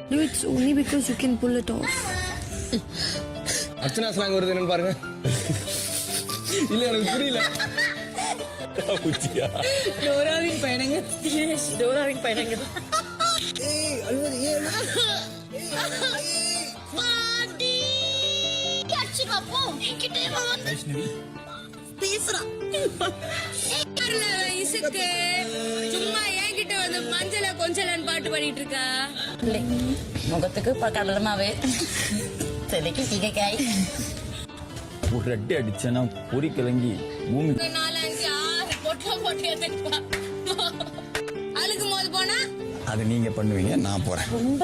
No, it's only because you can pull it off. Archana slang வருது என்னன்னு பாருங்க. இல்ல எனக்கு புரியல. டோராவின் பயணங்க. டோராவின் பயணங்க. ஏய் அழுவது ஏன்? பாட்டி அர்ச்சனா போ கிட்டே வந்து பேசுறா. இசுக்கு சும்மா என்கிட்ட வந்து மஞ்சள கொஞ்சலன்னு பாட்டு பாடிட்டு இருக்கா. முகத்துக்கு கடலமாவே தலைக்கு சீகைக்காய் ஒரு அடி அடிச்சேன்னா பொறி கிளங்கி பூமி 4 5 6 போட்டு எடுத்துப்பா. அழுகும் போது போனா அது நீங்க பண்ணுவீங்க, நான் போறேன். ரொம்ப